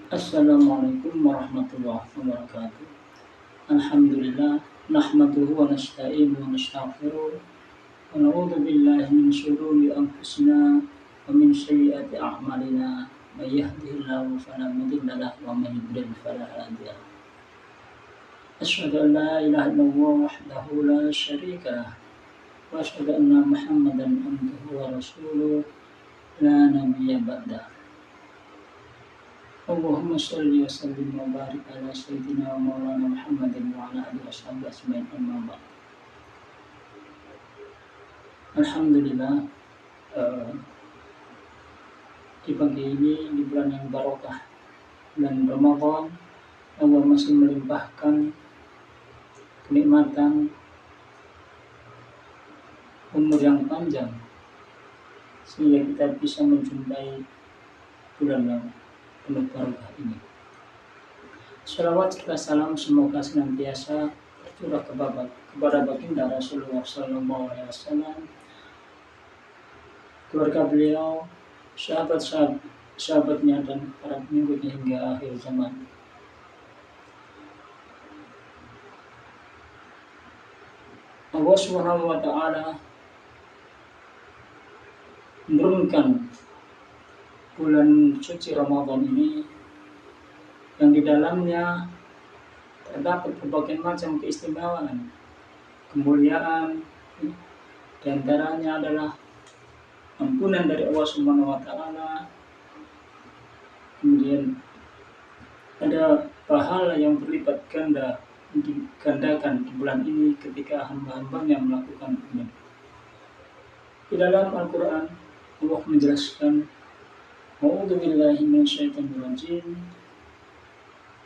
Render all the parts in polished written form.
Assalamualaikum warahmatullahi wabarakatuh. Alhamdulillah, nahmaduhu wa nasta'inuhu wa nastaghfiruh wa na'udzu billahi min syururi anfusina wa min sayyiati a'malina. May yahdihillahu fala mudilla lahu wa may yudlil fala hadiya lahu. Asyhadu an la ilaha illallah wahdahu la syarika lah wa asyhadu anna Muhammadan abduhu wa rasuluh la nabiyya ba'dah. Allahumma sholli wa sallim wa barik ala sayyidina wa maulana Muhammadin wa ala alihi washabihi ajmain amma ba'd. Alhamdulillah, eh, di pagi ini di bulan yang barokah, bulan Ramadan, Allah masih melimpahkan kenikmatan umur yang panjang sehingga kita bisa menjumpai bulan yang penuh barokah ini. Salawat serta salam semoga senantiasa tercurah kepada baginda Rasulullah SAW, keluarga beliau, sahabatnya dan para pengikutnya hingga akhir zaman. Allah Subhanahu wa Ta'ala menurunkan bulan suci Ramadan ini yang di dalamnya terdapat berbagai macam keistimewaan, kemuliaan. Di antaranya adalah ampunan dari Allah Subhanahu wa Ta'ala. Kemudian ada pahala yang berlipat ganda digandakan di bulan ini ketika hamba-hambanya melakukan ini. Di dalam Al-Quran Allah menjelaskan, A'udzu billahi minasyaitonir rajim.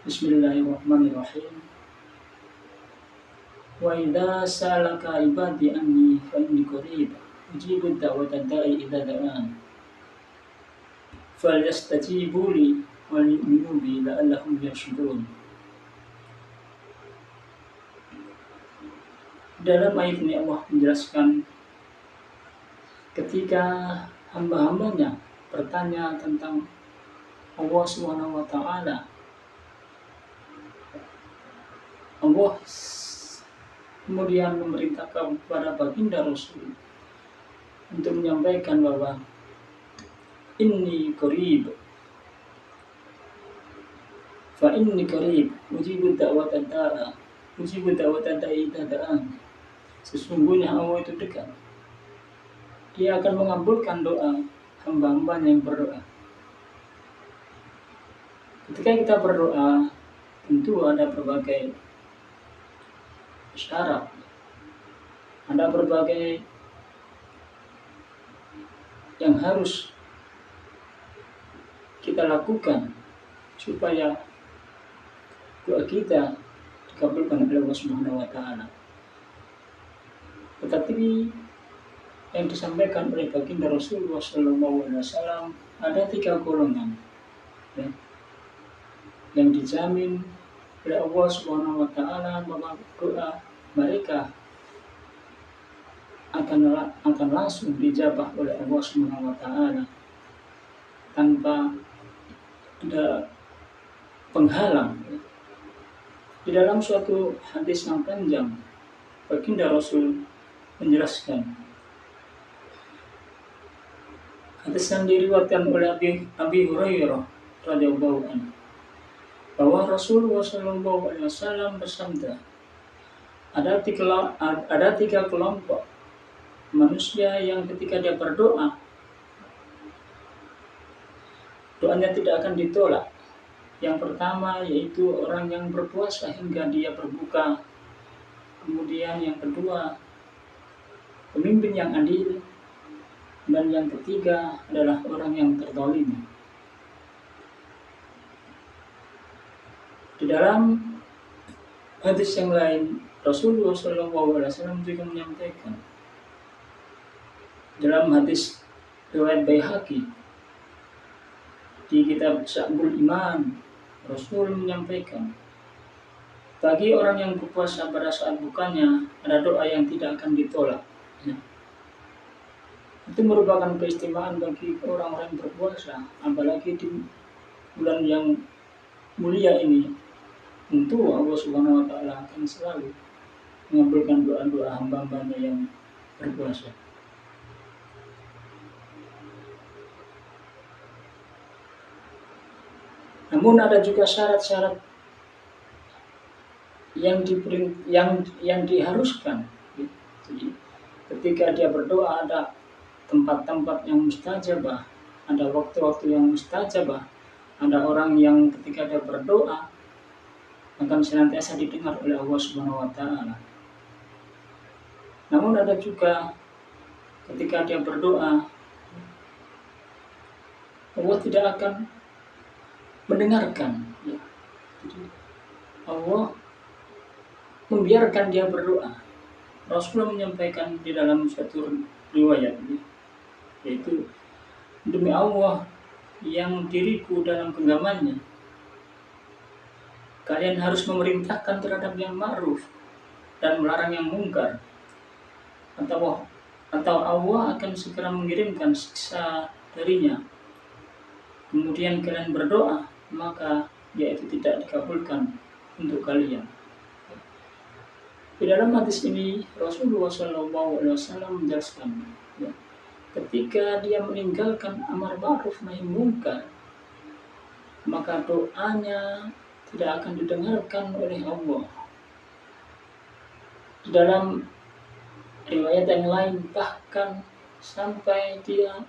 Bismillahirrahmanirrahim. Wa idza salaka ibadi anni fa inni qarib ujibu da'watad da'i idza da'an falyastajibu li wal yu'minu bi la'allahum yarshudun. Dalam ayat ini Allah menjelaskan ketika hamba-hambanya bertanya tentang Allah Subhanahu wa Ta'ala, Allah kemudian memerintahkan kepada baginda Rasul untuk menyampaikan bahwa inni qarib fa inni qarib ujibu da'watad da'i idza da'an. Sesungguhnya Allah itu dekat, Dia akan mengabulkan doa hamba-hambanya yang berdoa. Ketika kita berdoa, tentu ada berbagai syarat, ada berbagai yang harus kita lakukan supaya doa kita dikabulkan oleh Allah Subhanahu wa Ta'ala. Tetapi yang disampaikan oleh baginda Rasulullah SAW ada 3 golongan yang dijamin oleh Allah Subhanahu wa Ta'ala bahwa doa mereka akan langsung dijabah oleh Allah Subhanahu wa Ta'ala tanpa ada penghalang. Di dalam suatu hadis yang panjang, baginda Rasul menjelaskan, hadis yang diriwayatkan oleh Abi Hurairah radhiyallahu anhu, bahwa Rasulullah SAW bersabda, ada tiga kelompok manusia yang ketika dia berdoa, doanya tidak akan ditolak. Yang pertama yaitu orang yang berpuasa hingga dia berbuka. Kemudian yang kedua, pemimpin yang adil. Dan yang ketiga adalah orang yang terzalimi. Di dalam hadis yang lain, Rasulullah SAW juga menyampaikan dalam hadis riwayat Baihaqi di kitab Sya'bul Iman, Rasul menyampaikan, bagi orang yang berpuasa pada saat bukanya ada doa yang tidak akan ditolak. Itu merupakan keistimewaan bagi orang-orang yang berpuasa, apalagi di bulan yang mulia ini, tentu Allah Subhanahu wa taala akan selalu mengabulkan doa-doa hamba-hambanya yang berpuasa. Namun ada juga syarat-syarat yang diharuskan. Jadi, ketika dia berdoa ada tempat-tempat yang mustajabah, ada waktu-waktu yang mustajabah, ada orang yang ketika dia berdoa akan senantiasa didengar oleh Allah Subhanahu wa taala. Namun ada juga ketika dia berdoa Allah tidak akan mendengarkan. Ya. Jadi, Allah membiarkan dia berdoa. Rasulullah menyampaikan di dalam suatu riwayat, yaitu demi Allah yang diriku dalam genggamannya, kalian harus memerintahkan terhadap yang ma'ruf dan melarang yang mungkar, atau Allah akan segera mengirimkan siksa darinya. Kemudian kalian berdoa, maka yaitu tidak dikabulkan untuk kalian. Di dalam hadis ini Rasulullah SAW menjelaskan, ya, ketika dia meninggalkan amar ma'ruf nahi mungkar, maka doanya tidak akan didengarkan oleh Allah. Di dalam riwayat yang lain bahkan sampai dia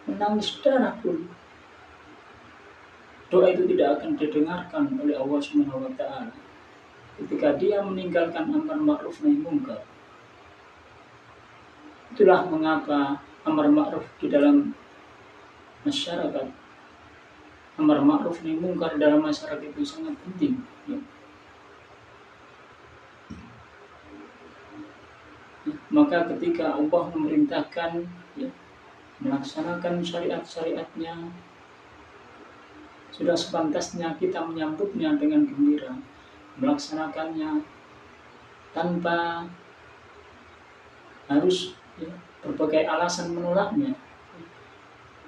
menangis darah pun, doa itu tidak akan didengarkan oleh Allah Subhanahu wa taala ketika dia meninggalkan amar ma'ruf nahi mungkar. Itulah mengapa amar ma'ruf di dalam masyarakat, amar ma'ruf nahi mungkar dalam masyarakat itu sangat penting. Ya. Maka ketika Allah memerintahkan, ya, melaksanakan syariat-syariatnya, sudah sepantasnya kita menyambutnya dengan gembira, melaksanakannya tanpa harus, ya, berbagai alasan menolaknya,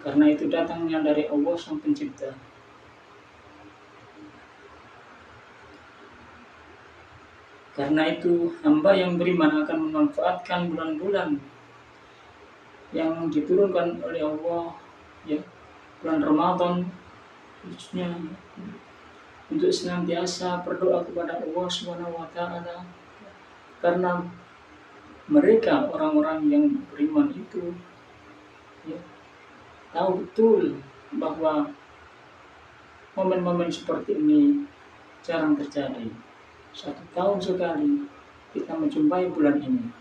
karena itu datangnya dari Allah Sang Pencipta. Karena itu hamba yang beriman akan memanfaatkan bulan-bulan yang diturunkan oleh Allah, ya, bulan Ramadan khususnya, untuk senantiasa berdoa kepada Allah Subhanahu wa taala, karena mereka orang-orang yang beriman itu, ya, tahu betul bahwa momen-momen seperti ini jarang terjadi. 1 tahun sekali kita menjumpai bulan ini.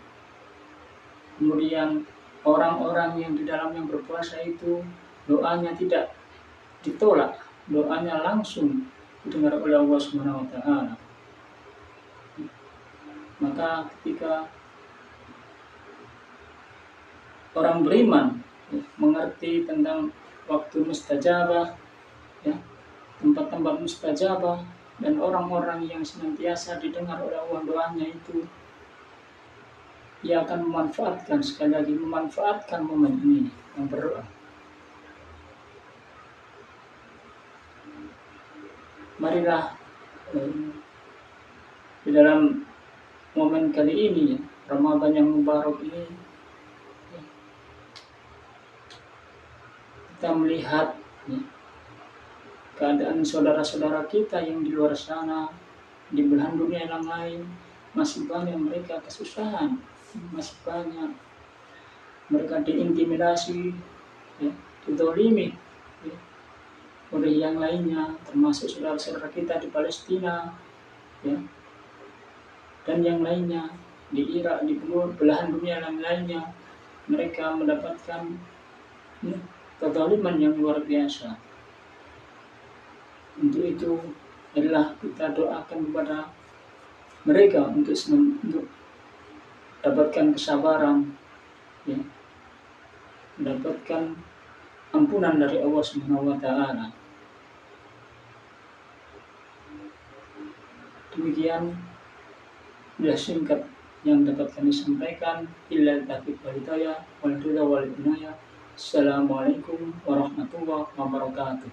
Kemudian orang-orang yang di dalamnya berpuasa itu doanya tidak ditolak, doanya langsung didengar oleh Allah Subhanahu wa taala. Maka ketika orang beriman, ya, mengerti tentang waktu mustajabah, ya, tempat-tempat mustajabah, dan orang-orang yang senantiasa didengar oleh Allah doanya itu, ia akan memanfaatkan, sekali lagi memanfaatkan momen ini yang berdoa. Marilah di dalam momen kali ini, Ramadan yang mubarak ini, ya, kita melihat, ya, keadaan saudara-saudara kita yang di luar sana, di belahan dunia yang lain, masih banyak mereka kesusahan, masih banyak mereka diintimidasi, ya, dizalimi, ya, oleh yang lainnya, termasuk saudara-saudara kita di Palestina, ya, dan yang lainnya di Irak, di belahan dunia yang lainnya, mereka mendapatkan, ya, kezaliman yang luar biasa. Untuk itu adalah kita doakan kepada mereka untuk dapatkan kesabaran, ya, mendapatkan ampunan dari Allah Subhanahu wa taala. Demikian sudah singkat yang dapat kami sampaikan. Illal taufiq wal hidayah wal ridha wal inayah. Assalamualaikum warahmatullahi wabarakatuh.